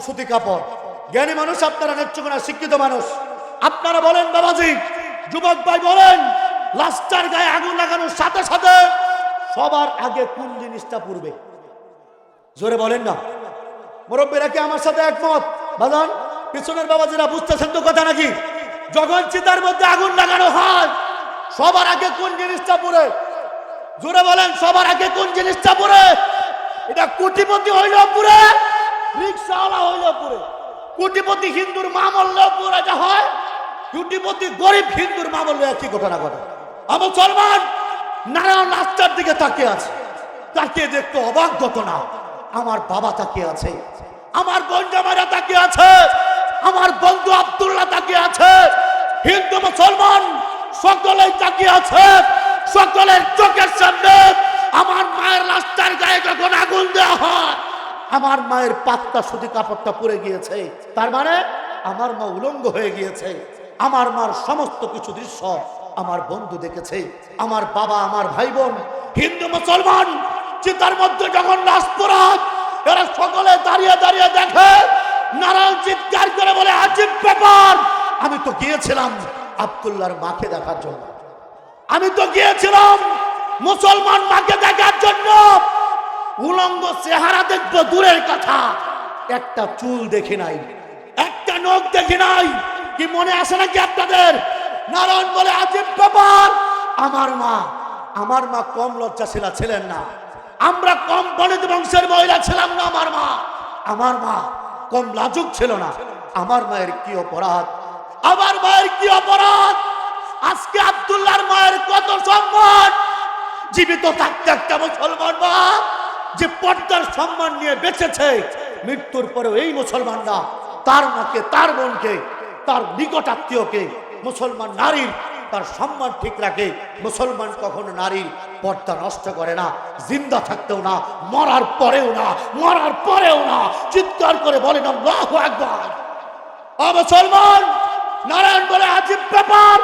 সুতি কাপড়। জ্ঞানী মানুষ আপনারা, নেত্রকোনা শিক্ষিত মানুষ, আপনারা বলেন বাবাজি, যুবক ভাই বলেন, লাশটার গায়ে আগুন লাগানোর সাথে সাথে সবার আগে কোন জিনিসটা পুড়বে? জোরে বলেন না। মুরব্বীরা কি আমার সাথে একমত? বাজান পিছনের বাবাজিরা বুঝতেছেন তো কথা নাকি? যখন চিতার মধ্যে আগুন লাগানো হয় সবার আগে কোন জিনিসটা পুড়ে? জোরে বলেন, সবার আগে কোন জিনিসটা পুড়ে? এটা কোটিপতি হইলেও পুড়ে, রিক্সাওয়ালা হইলেও পুড়ে। কোটিপতি হিন্দুর মা মরলেও পুড়ে যা হয়, কোটিপতি গরিব হিন্দুর মা মরলে একই ঘটনা ঘটে। মুসলমান নারায়ণ রাস্তার দিকে তাকিয়ে আছে, তাকিয়ে দেখতে অবাক ঘটনা। আমার বাবা তাকিয়ে আছে, আমার বোন জামাইরা তাকিয়ে আছে, আমার বন্ধু আব্দুল্লাহ তাকিয়ে আছে, হিন্দু মুসলমান সকলেই তাকিয়ে আছে। সকলের চোখের সামনে আমার মায়ের রাস্তার গায়ে যখন আগুন দেওয়া হয়, আমার মায়ের পাত্তা সুতি কাপড়টা পুড়ে গিয়েছে। তার মানে আমার মা উলঙ্গ হয়ে গিয়েছে। আমার মার সমস্ত কিছু দৃশ্য আমার বন্ধু দেখেছে, আমার বাবা, আমার ভাই বোন। হিন্দু মুসলমান চিতার মধ্যে যখন লাশ পোড়ায়, এরা সকলে দাঁড়িয়ে দাঁড়িয়ে দেখে। নারায়ণ চিৎকার করে বলে, আজীব ব্যাপার, আমি তো গিয়েছিলাম আব্দুল্লাহর মাকে দেখার জন্য, আমি তো গিয়েছিলাম মুসলমান মাকে দেখার জন্য। উলঙ্গ চেহারা দেখবো দূরের কথা, একটা চুল দেখি নাই, একটা নখ দেখি নাই। কি মনে আসে নাকি আপনাদের? নারায়ণ বলে, আজীব ব্যাপার, আমার মা কম লজ্জাশীলা ছিলেন না, আমরা কম বনিত বংশের মহিলা ছিলাম না। আমার মা কম লাজুক ছিল না। আমার মায়ের কি অপরাধ, আমার মায়ের কি অপরাধ? আজকে আব্দুল্লাহর মায়ের কত সম্মান। জীবিত থাকতে একটা মুসলমান মা যে পর্দার সম্মান নিয়ে বেঁচেছে, মৃত্যুর পরেও এই মুসলমানরা তার মাকে, তার বোনকে, তার নিকট আত্মীয়কে, মুসলমান নারীর তার সম্মান ঠিক রাখে। মুসলমান কখনো নারীর পর্দা নষ্ট করে না, জিন্দা থাকতেও না, মরার পরেও না, মরার পরেও না। চিৎকার করে বলেন আল্লাহু আকবার। ও মুসলমান, নারায়ণ বলে, আজীব ব্যাপার,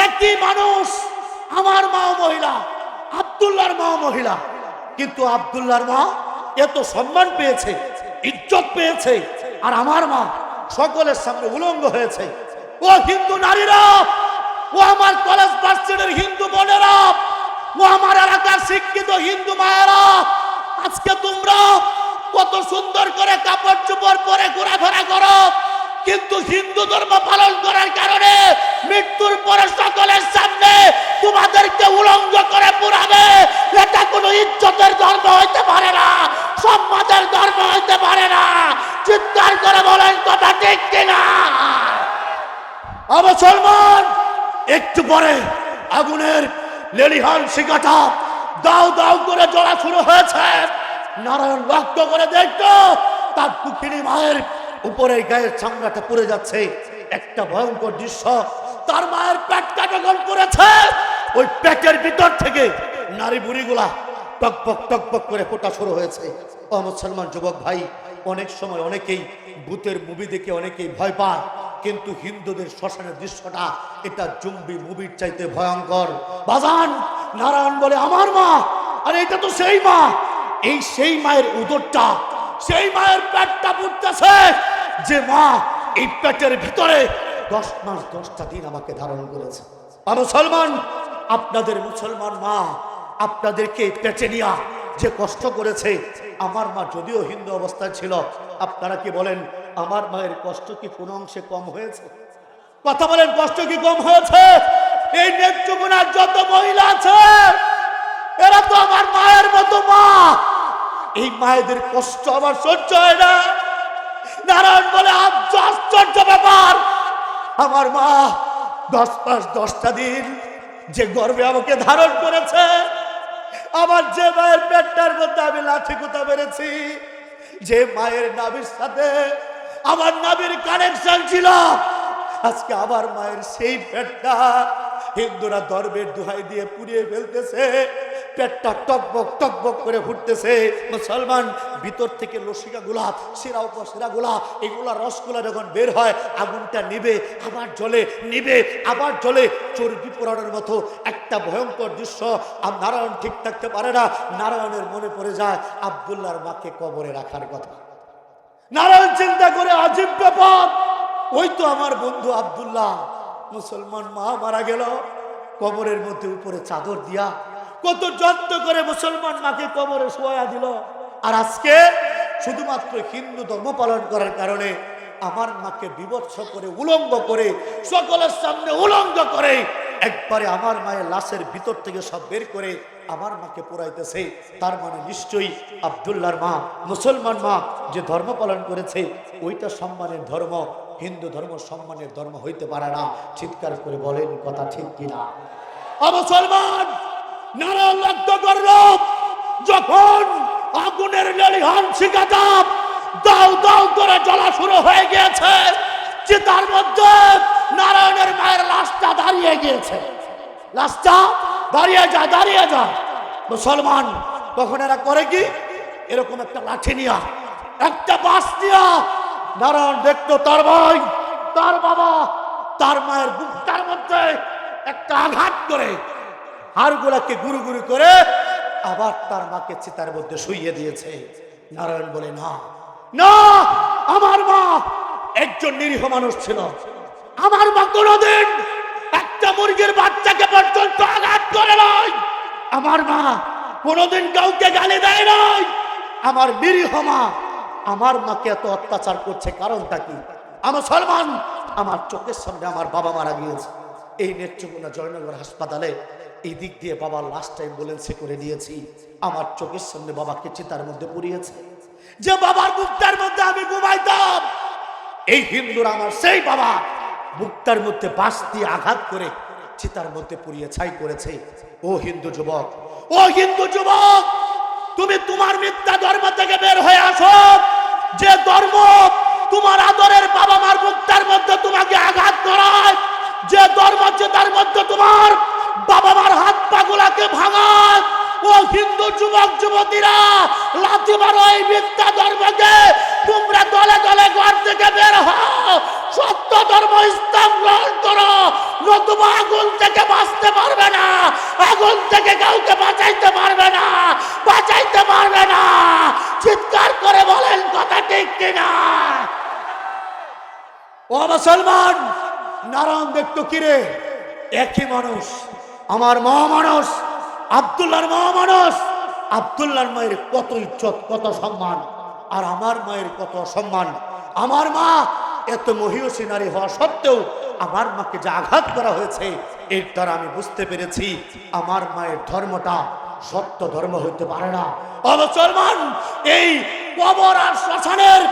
একই মানুষ, আমার মাও মহিলা, আব্দুল্লাহর মাও মহিলা, কিন্তু আব্দুল্লাহর মা এত সম্মান পেয়েছে, ইজ্জত পেয়েছে, আর আমার মা সকলের সামনে উলঙ্গ হয়েছে। ও হিন্দু নারীরা, ও আমার কলেজ ভার্সিটির হিন্দু বোনেরা, ও আমার এলাকার শিক্ষিত হিন্দু মায়েরা, আজকে তোমরা কত সুন্দর করে কাপড় চোপড় পরে ঘোরাফেরা করো, কিন্তু হিন্দু ধর্ম পালন করার কারণে মৃত্যুর পরে সকলের সামনে তোমাদেরকে উলঙ্গ করে পুরাবে। এটা কোনো ইজ্জতের ধর্ম হইতে পারে না, সম্মানের ধর্ম হইতে পারে না। চিৎকার করে বলেন কথা ঠিক কিনা? মুসলমান, একটু পরে আগুনের লেলিহান শিখাটা দাও দাও করে জ্বলা শুরু হয়েছে। নারায়ণ লক্ষ্য করে দেখতো তার দুঃখিনী মায়ের উপরে গায়ের চামড়াটা পড়ে যাচ্ছে। একটা ভয়ঙ্কর দৃশ্য, তার মায়ের পেটটা যখন পড়েছে, ওই পেটের ভিতর থেকে নারী বুড়িগুলা টকবক টকবক করে ফোটা শুরু হয়েছে। ও মুসলমান যুবক ভাই, অনেক সময় অনেকেই ভূতের মুভি দেখে অনেকেই ভয় পায়, কিন্তু হিন্দুদের শ্মশানের দৃশ্যটা এটা জম্বি মুভির চাইতে ভয়ঙ্কর। বাজান, নারায়ণ বলে, আমার মা, আরে এটা তো সেই মা, এই সেই মায়ের উদরটা, সেই মায়ের পেটটা পুড়তেছে, যে মা এই পেটের ভিতরে 10 মাস 10টা দিন আমাকে ধারণ করেছে। মুসলমান, আপনাদের মুসলমান মা আপনাদেরকে পেটে নিয়া যে কষ্ট করেছে, আমার মা যদিও হিন্দু অবস্থায় ছিল, আপনারা কি বলেন আমার মায়ের কষ্ট কি কোনো অংশে কম হয়েছে? কথা বলেন, কষ্ট কি কম হয়েছে? এই নেত্রকোনার যত মহিলা আছে এরা তো আমার মায়ের মতো মা। এই মায়েদের কষ্ট আমার সহ্য হয় না। নারায়ণ বলে, আশ্চর্য ব্যাপার, আমার মা 10 মাস 10টা দিন যে গর্ভে আমাকে ধারণ করেছে, আমার যে মায়ের পেটটার মধ্যে আমি লাঠি কুতা মেরেছি, যে মায়ের নাভির সাথে আমার নাভির কানেকশন ছিল, আজকে আমার মায়ের সেই পেটটা হিন্দুরা ধর্মের দোহাই দিয়ে পুড়িয়ে ফেলতেছে। পেটটা টকবক টকবক করে ফুটতেছে। মুসলমান, ভিতর থেকে লসিকা গুলা, শিরা উপশিরা গুলা, এগুলা রসগুলা যখন বের হয়, আগুনটা নিবে আবার জ্বলে, নিবে আবার জ্বলে, চর্বি পোড়ানোর মতো একটা ভয়ঙ্কর দৃশ্য। আর নারায়ণ ঠিক থাকতে পারে না। নারায়ণের মনে পড়ে যায় আব্দুল্লাহর মাকে কবরে রাখার কথা। নারায়ণ চিন্তা করে আজীব ব্যাপার, ওই তো আমার বন্ধু আব্দুল্লাহ মুসলমান মা মারা গেল, কবরের মধ্যে উপরে চাদর দিয়া কত যত্ন করে মুসলমান মাকে কবরে শোয়া দিল। আর আজকে শুধুমাত্র হিন্দু ধর্ম পালন করার কারণে আমার মাকে বিভৎস করে, উলঙ্গ করে, সকলের সামনে উলঙ্গ করে একবারে আমার মায়ের লাশের ভিতর থেকে সব বের করে আমার মাকে পোড়াইতেছে। তার মানে নিশ্চয়ই আব্দুল্লাহর মা, মুসলমান মা যে ধর্ম পালন করেছে ওইটা সম্মানের ধর্ম, হিন্দু ধর্ম সম্মানের ধর্ম হইতে পারে না। চিৎকার করে বলেন কথা ঠিক কিনা? মুসলমান নারায়ণ লক্ষ্য করল, যখন আগুনের লেলিহান শিখাটা দাও দাও করে জ্বলা শুরু হয়ে গিয়েছে, চিতার মধ্যে নারায়ণের মায়ের লাশটা দাঁড়িয়ে গিয়েছে। লাশটা দাঁড়িয়ে যায়, দাঁড়িয়ে যায়। মুসলমান তখন এরা করে কি, এরকম একটা লাঠি নিয়া, একটা বাঁশ নিয়া নারায়ণ দেখতো তার ভাই, তার বাবা, তার মায়ের বুকটার মধ্যে একটা আঘাত করে হাড়গুলাকে গুরু গুরু করে আবার তার মাকে চিতার মধ্যে শুইয়ে দিয়েছে। নারায়ণ বলে, না না, আমার মা একজন নিরীহ মানুষ ছিল। আমার মা কোনোদিন একটা মুরগির বাচ্চাকে পর্যন্ত আঘাত করে নাই। আমার মা কোনোদিন কাউকে গালি দেয় নাই। আমার নিরীহ মা আমার মাকে এত অত্যাচার করছে, কারণটা কি? আমার মুসলমান, আমার চোখের সামনে আমার বাবা মারা গিয়েছে। এই নেত্রকোনা জয়নগর হাসপাতালে এই দিক দিয়ে বাবার লাস্ট টাইম অ্যাম্বুলেন্সে করে নিয়েছি। আমার চোখের সামনে বাবাকে চিতার মধ্যে পুড়িয়েছে। যে বাবার বুকটার মধ্যে আমি ঘুমাইতাম, এই হিন্দুর আমার সেই বাবা বুকটার মধ্যে বাঁশ দিয়ে আঘাত করে চিতার মধ্যে পুড়িয়ে ছাই করেছে। ও হিন্দু যুবক, ও হিন্দু যুবক, তুমি তোমার মিথ্যা ধর্ম থেকে বের হয়ে আসো। যে ধর্ম তোমার আদরের বাবা মার বুকটার মধ্যে তোমাকে আঘাত করায়, যে ধর্ম চিতার মধ্যে তোমার বাবা মার হাত পাগুলাকে ভাঙায়, ও হিন্দু যুবক যুবতীরা, লাথি মারো এই মিথ্যা ধর্মকে। তোমরা দলে দলে ঘর থেকে বের হও, সত্য ধর্ম ইসলাম গ্রহণ করো, নতুবা আগুন থেকে বাঁচতে পারবে না, আগুন থেকে কাউকে বাঁচাইতে পারবে না, বাঁচাইতে পারবে না। চিৎকার করে বলেন কথা ঠিক কিনা? ও মুসলমান, নারায়ণ দেখতো কিরে, একই মানুষ, আমার মা মানুষ, আব্দুল্লাহর মা মানুষ। আব্দুল্লাহর মায়ের কত ইজ্জত, কত সম্মান, আর আমার মায়ের কত সম্মান। আমার মা এত মহিষী নারী হওয়া সত্ত্বেও আমার মাকে যে আঘাত করা হয়েছে, এর দ্বারা আমি বুঝতে পেরেছি আমার মায়ের ধর্মটা সত্য ধর্ম হইতে পারে না। মুসলমান, এই কবর আর শ্মশানের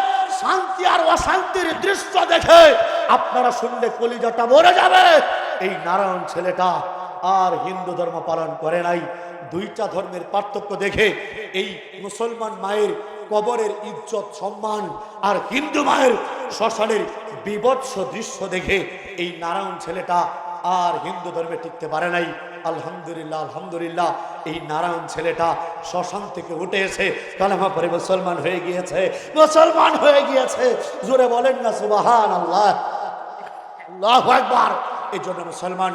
শান্তি আর অশান্তির দৃশ্য দেখে আপনারা শুনলে কলিজাটা মরে যাবে। এই নারায়ণ ছেলেটা আর হিন্দু ধর্ম পালন করে নাই। দুইটা ধর্মের পার্থক্য দেখে এই মুসলমান মায়ের কবরের ইজ্জত সম্মান আর হিন্দু মায়ের শ্মশানের বিভৎস দৃশ্য দেখে এই নারায়ণ ছেলেটা আর হিন্দু ধর্মে টিকতে পারে নাই। আলহামদুলিল্লাহ, আলহামদুলিল্লাহ, এই নারায়ণ ছেলেটা শ্মশান থেকে উঠে এসে কালেমা পড়ে মুসলমান হয়ে গিয়েছে, মুসলমান হয়ে গিয়েছে। জোরে বলেন না সুবহানাল্লাহ, আল্লাহু আকবার। এই জন্য মুসলমান,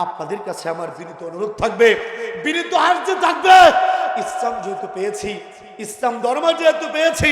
আপনাদের কাছে আমার বিনীত অনুরোধ থাকবে, বিনীত আর্জি থাকবে, ইসলাম যেহেতু পেয়েছি, ইসলাম ধর্ম যেহেতু পেয়েছি,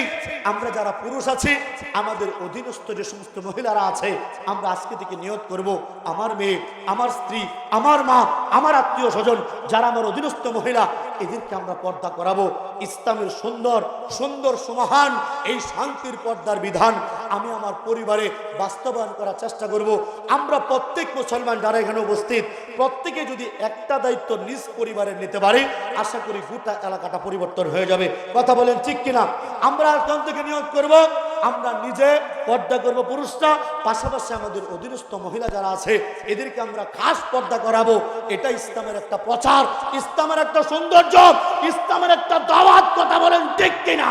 আমরা যারা পুরুষ আছি, আমাদের অধীনস্থ যে সমস্ত মহিলারা আছে, আমরা আজকে থেকে নিয়ত করব, আমার মেয়ে, আমার স্ত্রী, আমার মা, আমার আত্মীয় স্বজন যারা আমার অধীনস্থ মহিলা, এদেরকে আমরা পর্দা করাবো। ইসলামের সুন্দর সুন্দর সমাহান এই শান্তির পর্দার বিধান আমি আমার পরিবারে বাস্তবায়ন করার চেষ্টা করব। আমরা প্রত্যেক মুসলমান যারা এখানে উপস্থিত, প্রত্যেকে যদি একটা দায়িত্ব নিজ পরিবারে নিতে পারি, আশা করি গোটা এলাকাটা পরিবর্তন হয়ে যাবে। কথা বলেন ঠিক কিনা? আমরা এখন থেকে নিয়োগ করব, আমরা নিজে পর্দা করব পুরুষরা, পাশাপাশি আমাদের অধীনস্থ মহিলা যারা আছে এদেরকে আমরা খাস পর্দা করাবো। এটা ইসলামের একটা প্রচার, ইসলামের একটা সৌন্দর্য, ইসলামের একটা দাওয়াত। কথা বলেন ঠিক কিনা?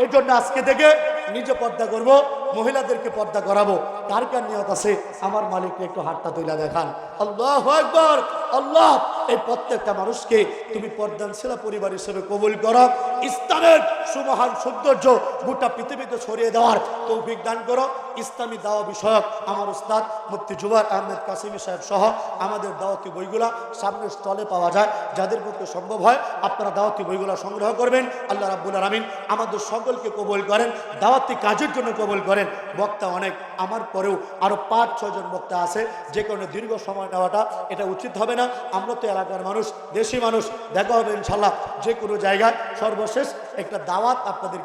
এই জন্য আজকে থেকে নিজে পর্দা করব, মহিলাদেরকে পর্দা করাবো। কার কার নিয়ত আছে আমার মালিককে একটু হাতটা তুলে দেখান। আল্লাহু আকবার। আল্লাহ এই প্রত্যেকটা মানুষকে তুমি পর্দানশীলা পরিবার হিসেবে কবুল করো, ইসলামের সুমহান সৌন্দর্য গোটা পৃথিবীতে ছড়িয়ে দেওয়ার তৌফিক দান করো। ইসলামী দাওয়া বিষয়ক আমার উস্তাদ মুফতি জুবায়ের আহমেদ কাসিমি সাহেব সহ আমাদের দাওয়াতি বইগুলা সামনের স্টলে পাওয়া যায়। যাদের পক্ষে সম্ভব হয় আপনারা দাওয়াতি বইগুলা সংগ্রহ করবেন। আল্লাহ রাব্বুল আলামিন আমাদের সকলকে কবুল করেন, দাওয়াতি কাজের জন্য কবুল করেন। বক্তা অনেক, আমার পরেও আরো 5-6 জন বক্তা আছে, যে কারণে দীর্ঘ সময় নেওয়াটা এটা উচিত হবে না। আমরা তো এলাকার মানুষ, দেশি মানুষ, দেখা হবে ইনশাল্লাহ যে কোনো জায়গায়। সর্বশেষ একটা দাওয়াত আপনাদের